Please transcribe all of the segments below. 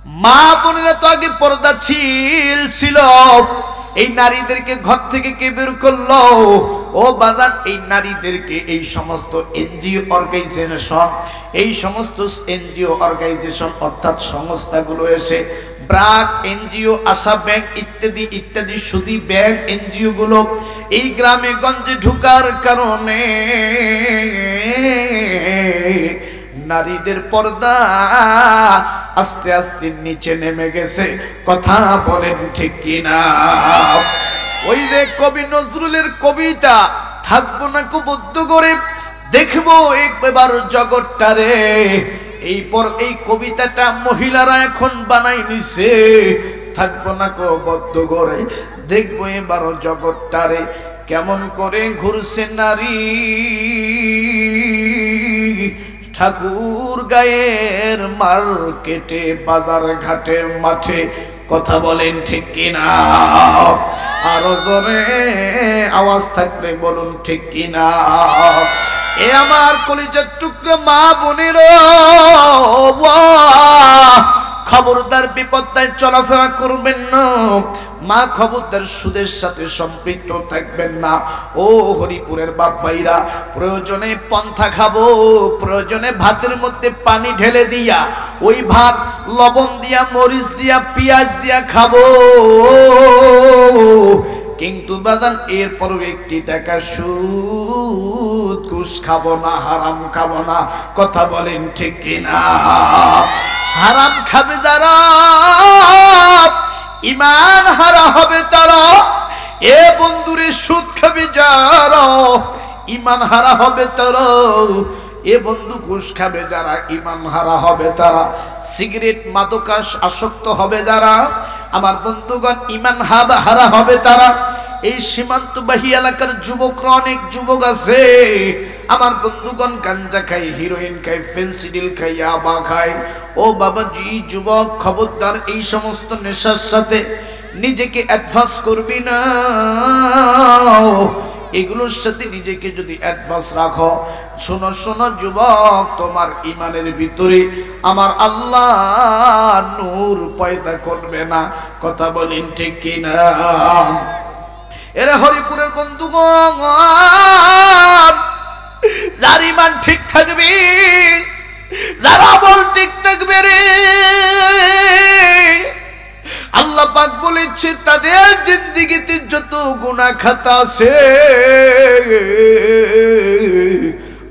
মা বোনেরা তো আগে পর্দা ছিল, এই নারীদেরকে ঘর থেকে কে বের করলো? ও বাজার, এই নারীদেরকে এই সমস্ত এনজিও অর্গানাইজেশন, এই সমস্ত এনজিও অর্গানাইজেশন অর্থাৎ সংস্থাগুলো এসে ব্রাক এনজিও, আশা ব্যাংক ইত্যাদি ইত্যাদি সুদী ব্যাংক এনজিও গুলো এই গ্রামে গঞ্জে ঢুকার কারণে নারীদের পর্দা আস্তে আস্তে নিচে নেমে গেছে। কথা বলেন ঠিক কিনা? ওই যে কবি নজরুলের কবিতা, থাকবো না কো বদ্ধ করে, দেখবো একবার জগৎটারে। এই কবিতাটা মহিলারা এখন বানাই নিছে। থাকবো না কো বদ্ধ করে, দেখবো এবার জগৎটারে, কেমন করে ঘুরছে নারী ঠাকুর গায়ের মার্কেটে, বাজার ঘাটে, মাঠে। কথা বলেন ঠিক কিনা? আরো জোরে আওয়াজ থাকলে বলুন ঠিক কিনা? এ আমার কলিজার টুকরা মা বোনেরা, খবরদার বিপদায় চলাফেরা করবেন না। মা খবরদার সুদের সাথে সম্পৃক্ত থাকবেন না। ও হরিপুরের বাপ ভাইরা, প্রয়োজনে পন্থা খাবো, প্রয়োজনে ভাতের মধ্যে পানি ঢেলে দিয়া ওই ভাত লবণ দিয়া, মরিচ দিয়া, পেঁয়াজ দিয়া খাবো, কিন্তু বাদান এরপরও একটি টাকা সুদ ঘুষ খাবো না, হারাম খাবো না। কথা বলেন ঠিক কিনা? হারাম খাবে যারা ইমান হারা হবে তারা। এ বন্ধুরে, সুদ খাবে যারা ইমান হারা হবে তারা। এ বন্ধু, ঘুষ খাবে যারা ইমান হারা হবে তারা। সিগারেট মাদকাস আসক্ত হবে যারা, আমার বন্ধুগণ ইমান হারা হবে তারা। এই সীমান্তবাহী এলাকার যুবকরা, অনেক যুবক আছে আমার বন্ধুগণ, গাঞ্জা খায়, হিরোইন খায়, ফেন্সিডিল খায়, ইয়াবা খায়। ও বাবাজি যুবক, খবরদার এই সমস্ত নেশার সাথে নিজেকে অ্যাডভান্স করবি না। এগুলোর সাথে নিজেকে যদি অ্যাডভান্স রাখো, শোনো শোনো যুবক, তোমার ইমানের ভিতরে আমার আল্লাহ নূর পয়দা করবে না। কথা বলেন ঠিক কিনা? এরা হরিপুরের বন্ধুগণ, যার ইমান ঠিক থাকবে, যার আমল ঠিক থাকবে রে, আল্লাহ পাক বলেছে তাদের জিন্দেগিতে যত গুনাহ খাতা আছে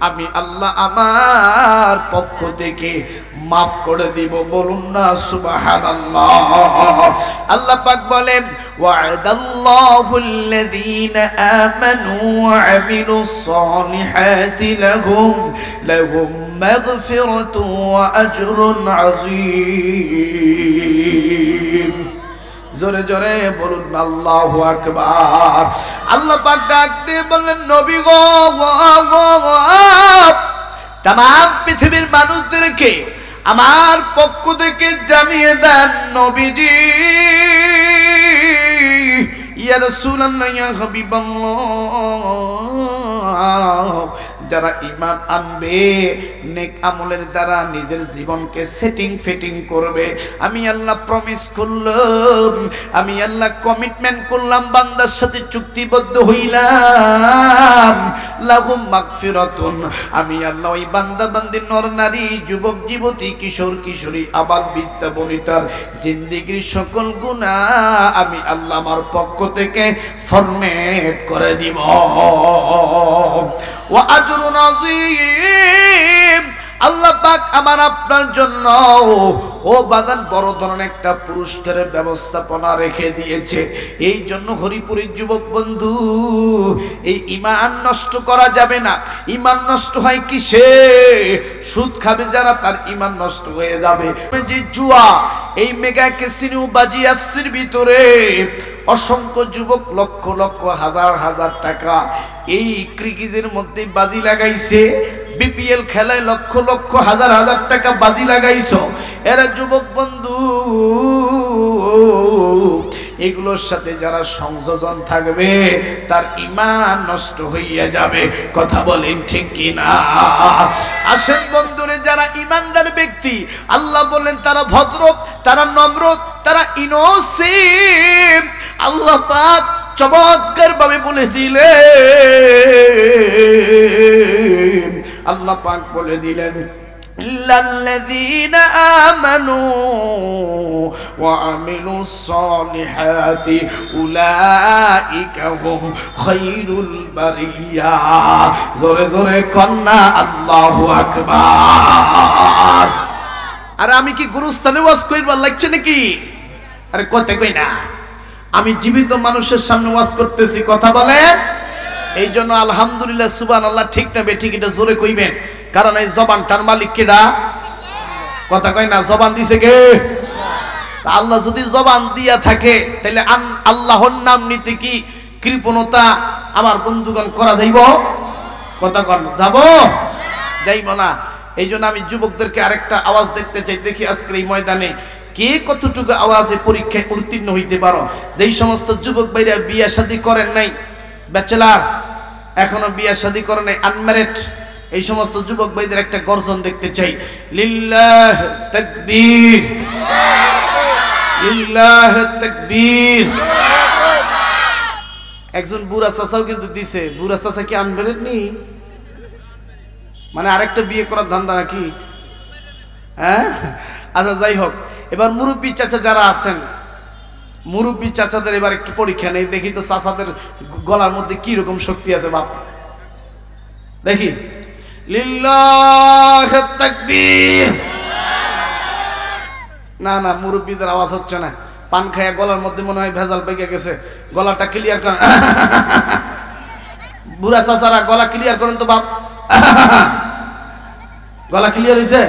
আমি আল্লাহ আমার পক্ষ থেকে মাফ করে দিব। বলুন না সুবহানাল্লাহ। আল্লাহ পাক বলেন, ওয়া'দাল্লাহুল্লাযীনা আমানু ওয়া আমিলুস সালিহাতি লাহুম মাগফিরাতুন ওয়া আজরুন আযীম। জোরে জোরে বলুন আল্লাহু আকবার। আল্লাহ পাক ডাক দিয়ে বললেন, নবী গো, तमाम পৃথিবীর মানুষদেরকে আমার পক্ষ থেকে জানিয়ে দেন নবীজি, ইয়া রাসূলুল্লাহ, ইয়া হাবিবাল্লাহ, যারা ঈমান আনবে, নেক আমলের দ্বারা নিজের জীবনকে সেটিং ফিটিং করবে, আমি আল্লাহ প্রমিস করলাম, আমি আল্লাহ কমিটমেন্ট করলাম, বান্দার সাথে চুক্তিবদ্ধ হইলাম, লাহুম মাগফিরাতুন, আমি আল্লাহ ওই বান্দা বান্দি নর নারী, যুবক যুবতী, কিশোর কিশোরী, আবাল বৃদ্ধা বনিতার জিন্দেগীর সকল গুনাহ আমি আল্লাহ আমার পক্ষ থেকে ফরমেট করে দিব। ওয়া আজরুন আযীম, আল্লাহ পাক আমার আপনার জন্য ও বাদান বড় ধরনের একটা পুরস্কারের ব্যবস্থাপনা রেখে দিয়েছে। এই জন্য হরিপুরের যুবক বন্ধু, এই ঈমান নষ্ট করা যাবে না। ঈমান নষ্ট হয় কিসে? সুদ খাবে যারা তার ঈমান নষ্ট হয়ে যাবে। যে জুয়া, এই মেগা ক্যাসিনো বাজি এফসির ভিতরে অসংখ্য যুবক লক্ষ লক্ষ হাজার হাজার টাকা এই ক্রিকেটের মধ্যে বাজি লাগাইছে। বিপিএল খেলায় লক্ষ লক্ষ হাজার হাজার টাকা বাজি লাগাইছো। এরা যুবক বন্ধু এগুলোর সাথে যারা সংযোজন থাকবে তার ঈমান নষ্ট হইয়া যাবে। কথা বলেন ঠিক কি না? আসেন বন্ধুরে, যারা ঈমানদার ব্যক্তি আল্লাহ বলেন তারা ভদ্র, তারা নম্র, তারা ইনোসেন্ট। আল্লাহ পাক চমৎকার ভাবে বলে দিলেন, আল্লাহ পাক বলে দিলেন ইল্লাল্লাযীনা আমানু ওয়া আমিলুস সালিহাতি উলাইকা হুম খায়রুল বারিয়া। জোরে জোরে কন্না আল্লাহু আকবার। আরে আমি কি গুরুস্থানে ওয়াজ কইবার লাগছে নাকি? আরে কথা কই না, আমি জীবিত মানুষের সামনে ওয়াজ করতেছি। কথা বলেন। এই জন্য আলহামদুলিল্লাহ সুবহানাল্লাহ ঠিক না বেঠিক এটা জোরে কইবেন, কারণ এই জবানটার মালিক কেডা? কথা কয় না, জবান দিছে কে? আল্লাহ যদি জবান দিয়া থাকে তাহলে আল্লাহর নাম নিতে কি কৃপণতা আমার বন্ধুগণ করা যাইব? কথা কন যাব? যাইব না। এই জন্য আমি যুবকদেরকে আরেকটা আওয়াজ দেখতে চাই। দেখি আজকের এই ময়দানে কে কতটুকু আওয়াজে পরীক্ষায় উত্তীর্ণ হইতে পারো। যেই সমস্ত যুবক ভাইরা বিয়া শাদী করেন নাই, ব্যাচেলার, এখনো বিয়া শাদী করেন নাই, আনম্যারিড, এই সমস্ত যুবক ভাইদের একটা গর্জন দেখতে চাই। লিল্লাহ তাকবীর, লিল্লাহ তাকবীর। একজন বুড়া চাচাও কিন্তু দিছে। বুড়া চাচা কি আনম্যারিড নি? মানে আরেকটা বিয়ে করার ধান্দা নাকি? হ্যাঁ, আচ্ছা যাই হোক। এবার মুরব্বী চাচা যারা আছেন, মুরব্বী চাচাদের এবার একটু পরীক্ষা নেই, দেখি তো চাচাদের গলার মধ্যে কি রকম শক্তি আছে। বাপ দেখি। লিল্লাহ তাকবীর। না না, মুরব্বীদের আওয়াজ হচ্ছে না। পান খায়া গলার মধ্যে মনে হয় ভেজাল পেকে গেছে। গলাটা ক্লিয়ার করেন। বুড়া চাচারা গলা ক্লিয়ার করেন তো বাপ। গলা ক্লিয়ার হয়েছে?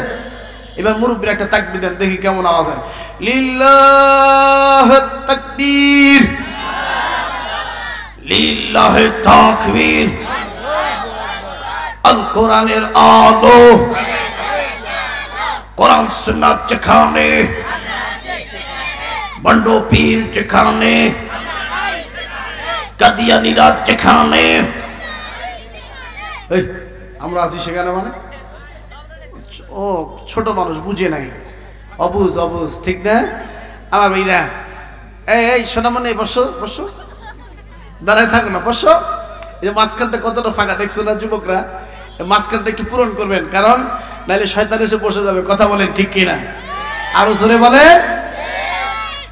এবার মুরব্বীর একটা তাকবীর দেন, দেখি কেমন আওয়াজ হয়। লিল্লাহ তাকবীর, লিল্লাহ তাকবীর। আল কোরআনের আলো, কোরআন সুন্নাত যেখানে, বন্ড পীর যেখানে, কাদিয়ানীরা যেখানে, আমরা আছি সেখানে। মানে ও ছোট মানুষ বুঝে নাই, অবুঝ অবুঝ, ঠিক না? আমার ভাইরা এই শোনা, মানে বসো বসো, দাঁড়ায় থাকো না, বসো। এই মাঝখানটা কতটা ফাঁকা দেখছো না যুবকরা? মাঝখানটা একটু পূরণ করবেন, কারণ নাহলে শয়তান এসে বসে যাবে। কথা বলেন ঠিক কিনা? আরো জোরে বলে।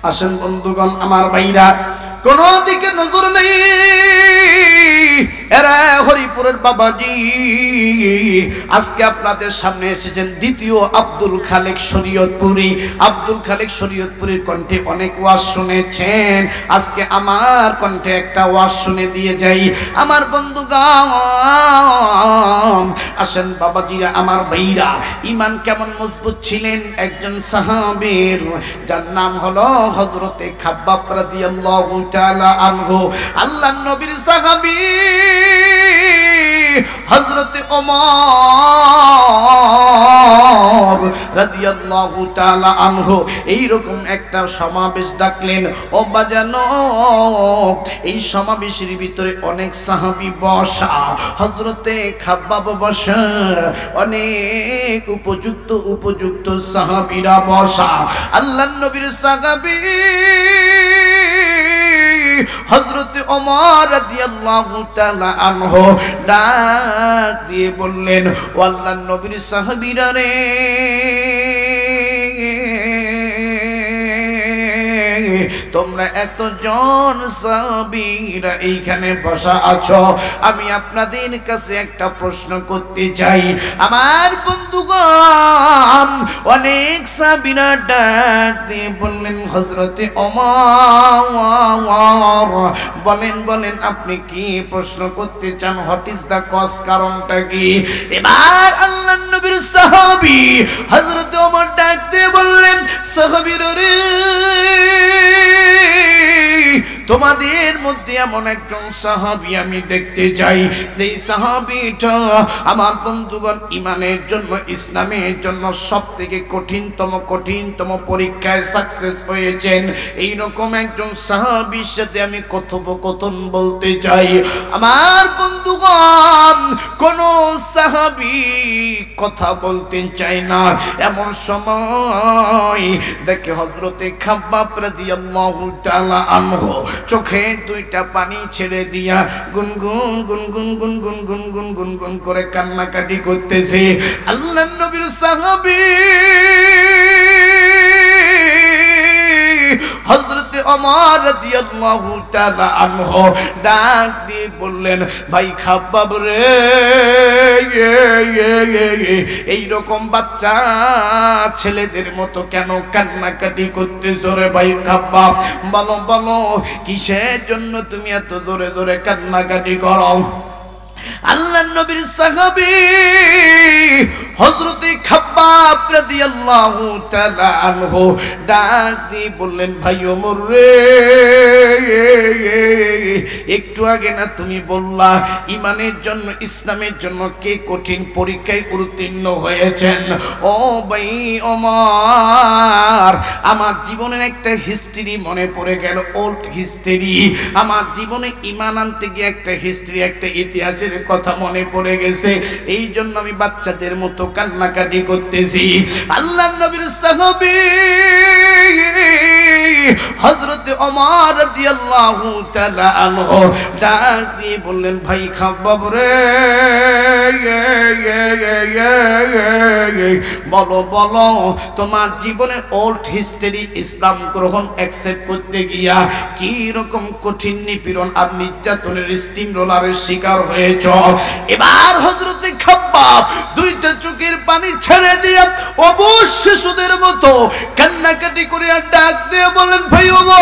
আসেন বন্ধুগণ আমার ভাইরা, কোন দিকে নজর নেই। এরা হরিপুরের বাবাজি আজকে আপনাদের সামনে এসেছেন দ্বিতীয় আব্দুল খালেক শরীয়তপুরী। আব্দুল খালেক শরীয়তপুরীর কণ্ঠে অনেক ওয়াজ শুনেছেন, আজকে আমার কণ্ঠে একটা ওয়াজ শুনে দিয়ে যাই। আমার বন্ধুগণ আসেন বাবাজিরা, আমার ভাইরা, ঈমান কেমন মজবুত ছিলেন একজন সাহাবীর, যার নাম হলো হযরতে খাব্বাব রাদিয়াল্লাহু তাআলা আনহু। আল্লাহর নবীর সাহাবী হযরতে ওমর রাদিয়াল্লাহু তাআলা আনহু এইরকম একটা সমাবেশ ডাকলেন। ও বাজানো, এই সমাবেশের ভিতরে অনেক সাহাবী বসা, হযরতে খাব্বাব বসা, অনেক উপযুক্ত উপযুক্ত সাহাবীরা বসা। আল্লাহর নবীর সাহাবী হযরতে ওমর রাদিয়াল্লাহু তাআলা আনহু ডাক দিয়ে বললেন, ও আল্লাহর নবীর সাহাবীরা রে, তোমরা এতজন সাহাবীরা এইখানে বসা আছো, আমি আপনাদের কাছে একটা প্রশ্ন করতে চাই। আমার বন্ধুগণ অনেক সাহাবীরা ডাক দিয়ে বললেন, হযরতে ওমর বলেন বলেন আপনি কি প্রশ্ন করতে চান? হোয়াট ইজ দা কজ, কারণটা কি? এবার আল্লাহর নবীর সাহাবী হযরতে ওমর ডাক দিয়ে বললেন, সাহাবীরা রে, তোমাদের মধ্যে এমন একজন সাহাবী আমি দেখতে চাই, যেই সাহাবীটা আমার বন্ধুগণ ইমানের জন্য, ইসলামের জন্য সবথেকে কঠিনতম পরীক্ষায় সাকসেস হয়েছেন। এইরকম একজন সাহাবীর সাথে আমি কথোপকথন বলতে চাই। আমার বন্ধুগণ, কোন সাহাবী কথা বলতে চায় না, এমন সময় দেখে হযরতে খাব্বাব রাদিয়াল্লাহু তাআলা আনহু চোখে দুইটা পানি ছেড়ে দিয়া গুনগুন গুনগুন গুনগুন গুনগুন গুনগুন করে কান্নাকাটি করতেছে। আল্লাহর নবীর সাহাবী হযরতে ওমর রাদিয়াল্লাহু তাআলা আনহু ডাক দিয়ে বললেন, ভাই খাব্বাব রে, এই রকম বাচ্চা ছেলেদের মতো কেন কান্নাকাটি করতেছ রে ভাই খাব্বাব? বলো বলো, কিসের জন্য তুমি এত জোরে জোরে কান্নাকাটি করো? আল্লাহর নবীর সাহাবী হযরতে খাব্বাব রাদিয়াল্লাহু তাআলা আনহু ডাক দিয়ে বললেন, ভাই ওমর রে, একটু আগে না তুমি বললা ইমানের জন্য, ইসলামের জন্য কে কঠিন পরীক্ষায় উত্তীর্ণ হয়েছেন? ও ভাই ওমর, আমার জীবনের একটা হিস্ট্রি মনে পড়ে গেল, ওল্ড হিস্ট্রি। আমার জীবনে ইমান আনতে গিয়ে একটা হিস্ট্রি, একটা ইতিহাসের কথা মনে পড়ে গেছে, এই জন্য আমি বাচ্চাদের মতো কান্নাকাটি করতেছি। আল্লাহর নবীর সাহাবী হযরতে ওমর রাদিয়াল্লাহু তাআলা আনহু ডাক দিয়ে বললেন, ভাই খাব্বাব রে, বলো বলো, তোমার জীবনে ওল্ড হিস্ট্রি, ইসলাম গ্রহণ অ্যাকসেপ্ট করতে গিয়া কি রকম কঠিন নিপীড়ন আর নির্যাতনের স্টিম রোলারের শিকার হয়েছ? এবার হযরতে খাব্বাব দুইটা চোখের পানি ছেড়ে দিয়া অবশ্য শিশুদের মতো কান্নাকাটি করে আর ডাক দিয়ে বলেন, ভাই ওমর,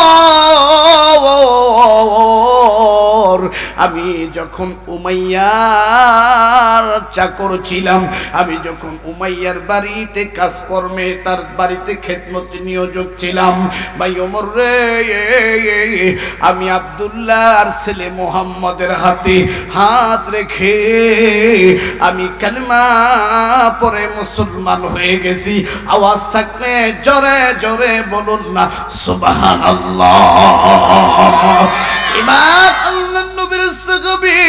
আমি যখন উমাইয়ার চাকর ছিলাম, আমি যখন উমাইয়ার বাড়িতে কাজকর্মে, তার বাড়িতে খেদমতে নিয়োজক ছিলাম, ভাই ওমর রে, আমি আব্দুল্লাহর ছেলে মুহাম্মদের হাতে হাত রেখে আমি কালেমা পড়ে মুসলমান হয়ে গেছি। আওয়াজ থাকলে জোরে জোরে বলুন না সুবহানাল্লাহ। এবার আল্লাহর নবীর সাহাবী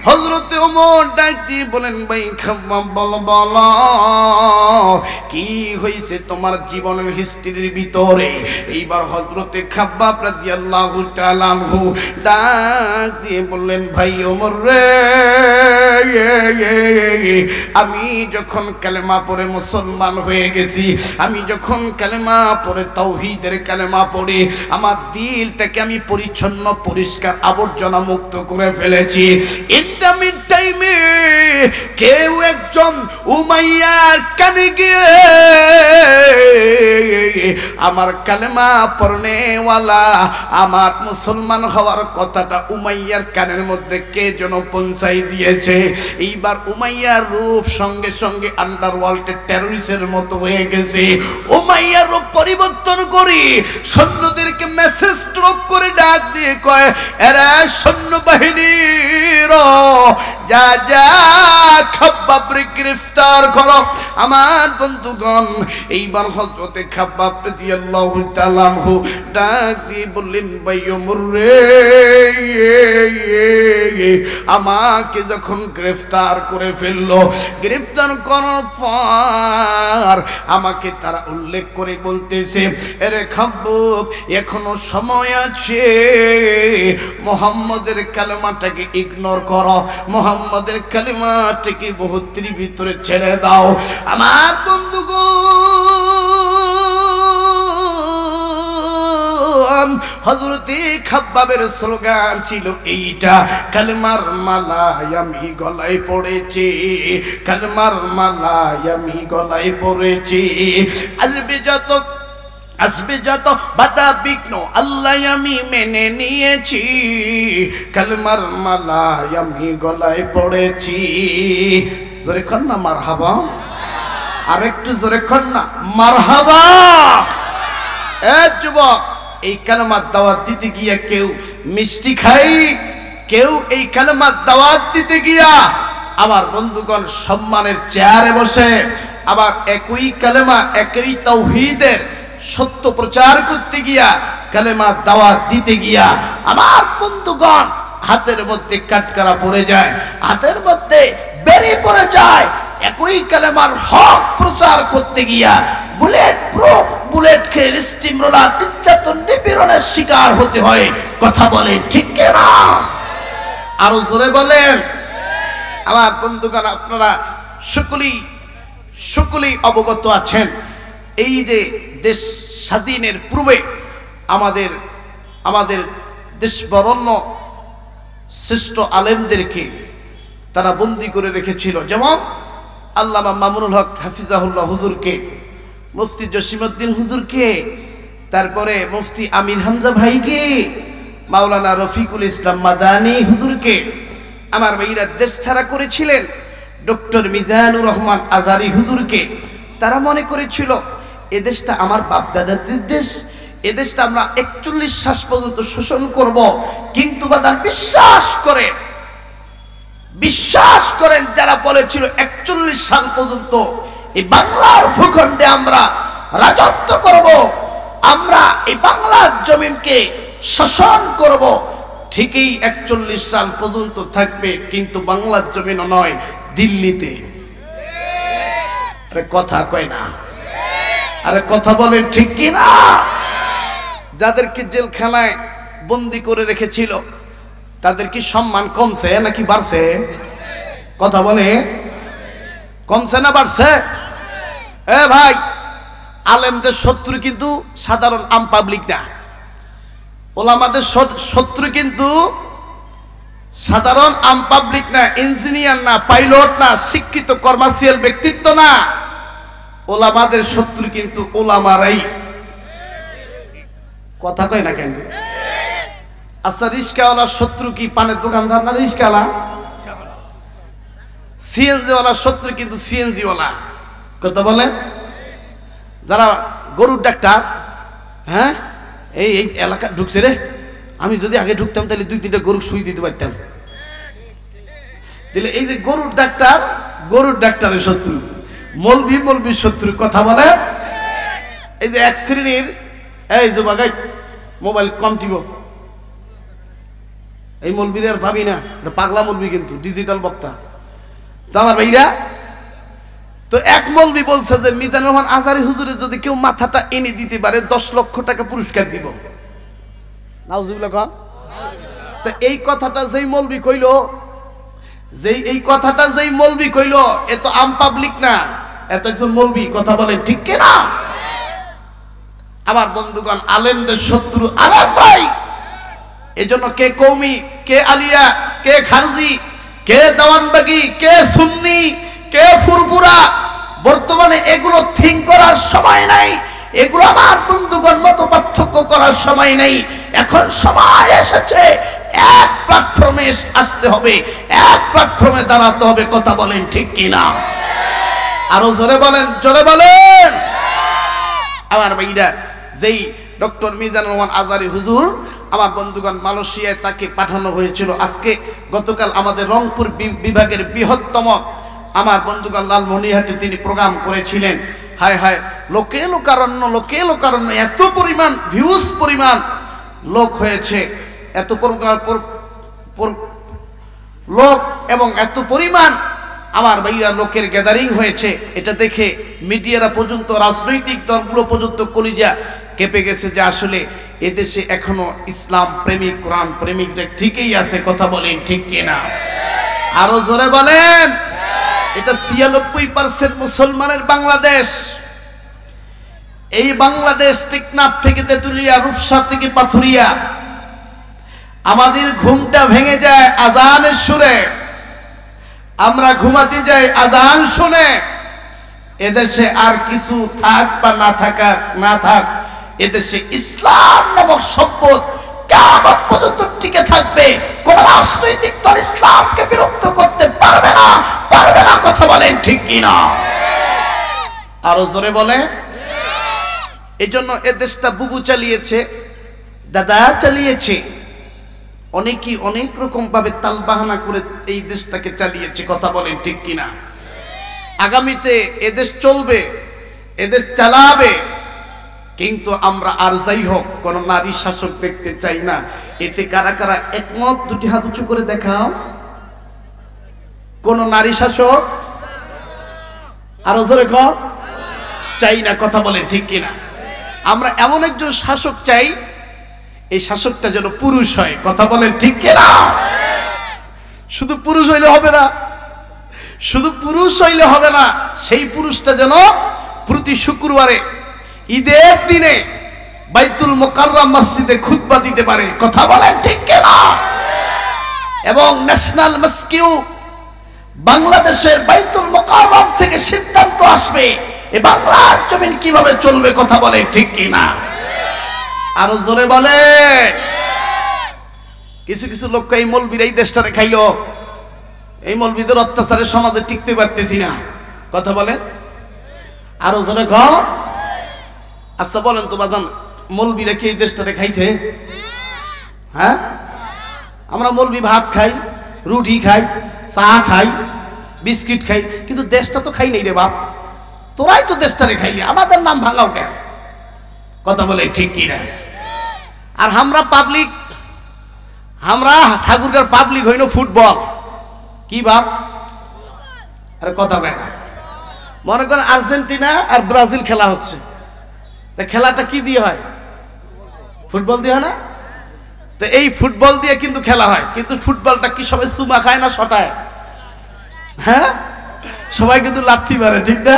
হযরতে ওমর ডাক দিয়ে বলেন, ভাই খাব্বাব বলো বলো, কি হয়েছে তোমার জীবনের হিস্ট্রির ভিতরে? এইবার হযরতে খাব্বাব রাদিয়াল্লাহু তাআলা আনহু ডাক দিয়ে বললেন, ভাই ওমর রে, আমি যখন কালেমা পড়ে মুসলমান হয়ে গেছি, আমি যখন কালেমা পড়ে তাওহীদের কালেমা পড়ে আমার দিলটাকে আমি পরিচ্ছন্ন, পরিষ্কার, আবর্জনা মুক্ত করে ফেলেছি। ইন দ্য মিড টাইমে কেউ একজন উমাইয়ার কানে গিয়ে আমার কালেমা পড়নেওয়ালা, আমার মুসলমান হওয়ার কথাটা উমাইয়ার কানের মধ্যে কে যেন পৌঁছাই দিয়েছে। এইবার উমাইয়ার রূপ সঙ্গে সঙ্গে আন্ডারওয়ার্ল্ডের টেররিস্টের মতো হয়ে গেছে। উমাইয়ার রূপ পরিবর্তন করি সৈন্যদেরকে মেসেজ ড্রপ করে ডাক দিয়ে কয়, এরা সৈন্যবাহিনীর যা যা খাব্বাবকে গ্রেফতার করো। আমার বন্ধুগণ, এইবার হযরতে খাব্বাব রাদিয়াল্লাহু তাআলা আনহু ডাক দিয়ে বললেন, ভাই ওমর রে, আমাকে যখন গ্রেফতার করে ফেললো, গ্রেফতার করার পর আমাকে তারা উল্লেখ করে বলতেছে, আরে খাব্বাব, এখনো সময় আছে, মুহাম্মদের কালেমাটাকে ইগনোর করো, মুহাম্মদের কালেমাটাকে বহুত্রীর ভিতরে ছেড়ে দাও। আমার বন্ধুগণ, হযরতে খাব্বাবের স্লোগান ছিল এইটা, কালেমার মালায় আমি গলায় পড়েছি, কালেমার মালায় আমি গলায় পড়েছি, আসবে যত বাধা বিঘ্ন আল্লাহ আমি মেনে নিয়েছি, কালেমার মালায় আমি গলায় পড়েছি। জোরে কর না মারহাবা, আর একটু জোরে কর না মারহাবা। এ যুবক, এই কালেমার দাওয়াত দিতে গিয়া কেউ মিষ্টি খাই, কেউ এই কালেমার দাওয়াত দিতে গিয়া আমার বন্ধুগণ সম্মানের চেয়ারে বসে, আবার একই কালেমা একই তাওহীদের সত্য প্রচার করতে গিয়া কালেমার দাওয়াত দিতে গিয়া আমার বন্ধুগণ হাতের মধ্যে কাটকারা পড়ে যায়, হাতের মধ্যে বেরিয়ে পড়ে যায়। একই কালেমার হক প্রচার করতে গিয়া বুলেট প্রুফ বুলেট খেয়ে স্টিম রোলার নির্যাতন নিপীড়নের শিকার হতে হয়। কথা বলেন ঠিক কিনা? আরো জোরে বলেন। আমার বন্ধুগণ আপনারা সকলেই অবগত আছেন, এই যে দেশ স্বাধীনের পূর্বে আমাদের দেশ বরণ্য শ্রেষ্ঠ আলেমদেরকে তারা বন্দী করে রেখেছিল। যেমন আল্লামা মামুনুল হক হাফিজাহুল্লাহ হুজুরকে, মুফতি জসিমউদ্দিন হুজুরকে, তারপরে মুফতি আমির হামজা ভাইকে, মাওলানা রফিকুল ইসলাম মাদানী হুজুরকে আমার ভাইরা দেশ ছাড়া করেছিলেন। ডক্টর মিজানুর রহমান আজারি হুজুরকে তারা মনে করেছিল এদেশটা আমার বাপ দাদাদের দেশ, এদেশটা আমরা 41 শ্বাস পর্যন্ত শোষণ করব। কিন্তু বাদান বিশ্বাস করেন যারা বলেছিল 41 সাল পর্যন্ত এই বাংলার ভূখণ্ডে আমরা রাজত্ব করব, আমরা এই বাংলার জমিনকে শাসন করব, ঠিকই 41 সাল পর্যন্ত থাকবে, কিন্তু বাংলার জমিন নয়, দিল্লিতে। আরে কথা কয় না, আরে কথা বলেন ঠিক কি না? যাদেরকে জেলখানায় বন্দি করে রেখেছিল তাদের কি সম্মান কমছে নাকি বাড়ছে? কথা বলে, কমছে না বাড়ছে? এ ভাই, আলেমদের শত্রু কিন্তু সাধারণ আম পাবলিক না, ওলামাদের শত্রু কিন্তু সাধারণ আম পাবলিক না, ইঞ্জিনিয়ার না, পাইলট না, শিক্ষিত কমার্শিয়াল ব্যক্তিত্ব না, ওলামাদের শত্রু কিন্তু ওলামারাই। কথা কয় না কেন? আচ্ছা, রিস্কাওয়ালার শত্রু কি পানের দোকানদার না রিস্কাওয়ালা? সিএনজি ওয়ালার শত্রু কিন্তু সিএনজি ওয়ালা। কথা বলে, যারা গরুর ডাক্তার, হ্যাঁ এই এলাকা ঢুকছে রে, আমি যদি আগে ঢুকতাম তাহলে 2-3টা গরু সুই দিতে পারতাম। তাহলে এই যে গরুর ডাক্তারের শত্রু, মৌলবীর শত্রু। কথা বলে, এই যে এক শ্রেণীর এই যুবক মোবাইল কম টিপ, এই মৌলবীর আর ভাবি না, পাগলা মৌলবী কিন্তু ডিজিটাল বক্তা। তো আমার ভাইরা, তো এক মৌলবী বলছে যে মিজানুর রহমান আজারি হুজুরের যদি কেউ মাথাটা এনে দিতে পারে 10 লক্ষ টাকা পুরস্কার দিব। নাউজুবিল্লাহ। তো এই কথাটা যেই মৌলবী কইলো, এ তো আম পাবলিক না, এত একজন মৌলবী। কথা বলেন ঠিক কিনা? আমার বন্ধুগণ, আলেমদের শত্রু আলেম ভাই। এজন্য কে কওমি, কে আলিয়া, কে খারজি, কে দেওয়ানবাগি, কে সুন্নি, কে ফুরফুরা, বর্তমানে এগুলো থিঙ্ক করার সময় নাই, এগুলো আমার বন্ধুগণ মত পার্থক্য করার সময় নাই। এখন সময় এসেছে এক প্ল্যাটফর্মে আসতে হবে, এক প্ল্যাটফর্মে দাঁড়াতে হবে। কথা বলেন ঠিক কিনা? আরো জোরে বলেন, জোরে বলেন। আমার ভাইরা, যেই ডক্টর মিজানুর রহমান আজারি হুজুর, আমার বন্ধুগণ মালয়েশিয়ায় তাকে পাঠানো হয়েছিল। আজকে গতকাল আমাদের রংপুর বিভাগের বৃহত্তম আমার বন্ধুগণ লালমনিরহাটে তিনি প্রোগ্রাম করেছিলেন। হায় হায়, লোকে লোকারণ্য, এত পরিমাণ ভিউজ পরিমাণ লোক হয়েছে, এত লোক এবং এত পরিমাণ আমার ভাইরা লোকের গ্যাদারিং হয়েছে। এটা দেখে মিডিয়ারা পর্যন্ত, রাজনৈতিক দলগুলো পর্যন্ত কলিজা কেঁপে গেছে যে আসলে এদেশে এখনো ইসলাম প্রেমিক, কোরআন প্রেমিকরা ঠিকই আছে। কথা বলেন ঠিক কিনা? আরো জোরে বলেন। এটা 96% মুসলমানের বাংলাদেশ। এই বাংলাদেশ টেকনাফ থেকে তেতুলিয়া, রূপসা থেকে পাথুরিয়া। আমাদের ঘুমটা ভেঙে যায় আজানের সুরে, আমরা ঘুমাতে যাই আজান শুনে। এদেশে আর কিছু থাক বা না থাক, এদেশে ইসলাম নামক সম্পদ কিয়ামত পর্যন্ত টিকে থাকবে। কোন রাজনৈতিক দল ইসলামকে বিরক্ত করতে পারবে না। কথা বলেন ঠিক কিনা? আরো জোরে বলে। এই জন্য এ দেশটা বুবু চালিয়েছে, দাদা চালিয়েছে, অনেকেই অনেক রকম ভাবে তালবাহানা করে এই দেশটাকে চালিয়েছে। কথা বলেন ঠিক কিনা? আগামীতে এদেশ চলবে, এদেশ চালাবে, কিন্তু আমরা আর যাই হোক কোন নারী শাসক দেখতে চাই না। এতে কারা কারা একমত? দুটি হাত উঁচু করে দেখাও। কোন নারী শাসক আরো জোরে কর চাই না। কথা বলেন ঠিক কিনা? আমরা এমন একজন শাসক চাই, এই শাসকটা যেন পুরুষ হয়। কথা বলেন ঠিক কিনা? শুধু পুরুষ হইলে হবে না, শুধু পুরুষ হইলে হবে না, সেই পুরুষটা যেন প্রতি শুক্রবারে ঈদের দিনে বাইতুল মুকাররম মসজিদে খুতবা দিতে পারে। কথা বলেন ঠিক কিনা? এবং ন্যাশনাল মস্কিউ বাংলাদেশের বাইতুল মুকাররম থেকে সিদ্ধান্ত আসবে এ বাংলার জমিন কিভাবে চলবে। কথা বলেন ঠিক কিনা? আরো জোরে বলে। কিছু কিছু লোক এই মৌলবীরা এই দেশটারে খাইলো, এই মৌলবীদের অত্যাচারে সমাজে টিকতে পারতেছি না। কথা বলেন আরো জোরে কর। আচ্ছা বলেন তো বাজান, মৌলবীরা কি এই দেশটারে খাইছে? হ্যাঁ, আমরা মৌলবী ভাত খাই, রুটি খাই, চা খাই, বিস্কিট খাই, কিন্তু দেশটা তো খাই নাই রে বাপ। তোরাই তো দেশটারে খাইলি, আমাদের নাম ভাঙাও কেন? কথা বলে ঠিক কিনা? আর আমরা পাবলিক, আমরা ঠাকুরগার পাবলিক হইল ফুটবল। কি বাপ? আরে কথা বলে না। মনে করেন আর্জেন্টিনা আর ব্রাজিল খেলা হচ্ছে, তা খেলাটা কি দিয়ে হয়? ফুটবল দিয়ে হয় না? তো এই ফুটবল দিয়ে কিন্তু খেলা হয়, কিন্তু ফুটবলটা কি সবাই চুমা খায় না শটায়? হ্যাঁ, সবাই কিন্তু লাথি মারে, ঠিক না?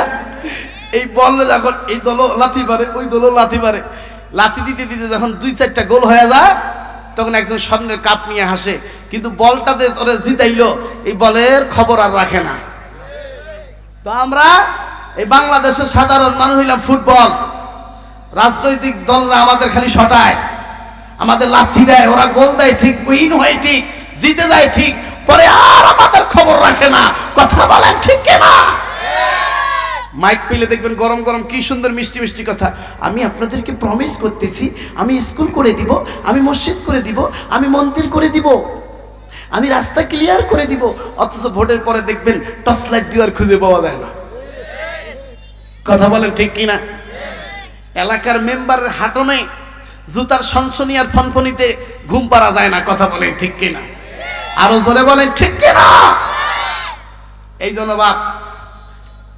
এই বললে যখন এই দলও লাথি মারে, ওই দলও লাথি মারে, লাথি দিতে দিতে যখন 2-4টা গোল হয়ে যায়, তখন একজন স্বর্ণের কাপ নিয়ে হাসে, কিন্তু বলটাতে ওরা জিতাইলো, এই বলের খবর আর রাখে না। তো আমরা এই বাংলাদেশের সাধারণ মানুষ হইলাম ফুটবল, রাজনৈতিক দলরা আমাদের খালি শটায়, আমাদের লাথি দেয়, ওরা গোল দেয় ঠিক, উইন হয় ঠিক, জিতে যায় ঠিক, পরে আর আমাদের খবর রাখে না। কথা বলেন ঠিক কিনা? মাইক পেলে দেখবেন গরম গরম কি সুন্দর মিষ্টি মিষ্টি কথা। আমি আপনাদেরকে প্রমিস করতেছি, আমি স্কুল করে দিব, আমি মসজিদ করে দিব, আমি মন্দির করে দিব, আমি রাস্তা ক্লিয়ার করে দিব। অথচ ভোটের পরে দেখবেন টর্চ লাইট দেওয়ার খুঁজে পাওয়া যায় না। কথা বলেন ঠিক কিনা? এলাকার মেম্বারের হাঁটনে জুতার সনসনি আর ফনফনিতে ঘুম পাড়া যায় না। কথা বলেন ঠিক কিনা? আরো জোরে বলেন ঠিক কিনা? এই জন্য বাপ,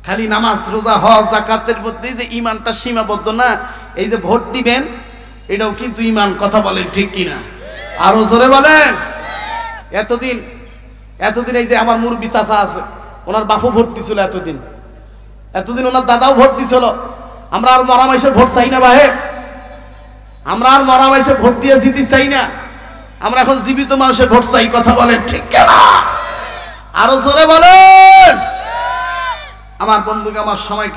খালি নামাজ রোজা হজ যাকাতের মধ্যে যে ইমানটা সীমাবদ্ধ না, এই যে ভোট দিবেন এটাও কিন্তু ইমান। কথা বলেন ঠিক কিনা? আরো জোরে বলেন। এতদিন এই যে আমার মুরব্বি চাচা আছে, ওনার বাপও ভোট দিছিল, এতদিন ওনার দাদাও ভোট দিছিল। আমরা আর মরা মাইসে ভোট চাই না ভাই, আমরা আর মরা মাইসে ভোট দিয়ে জিতি চাই না, আমরা এখন জীবিত মানুষের ভোট চাই। কথা বলেন ঠিক কিনা? আরো জোরে বলেন। আমার বন্ধুকে, আমার সময়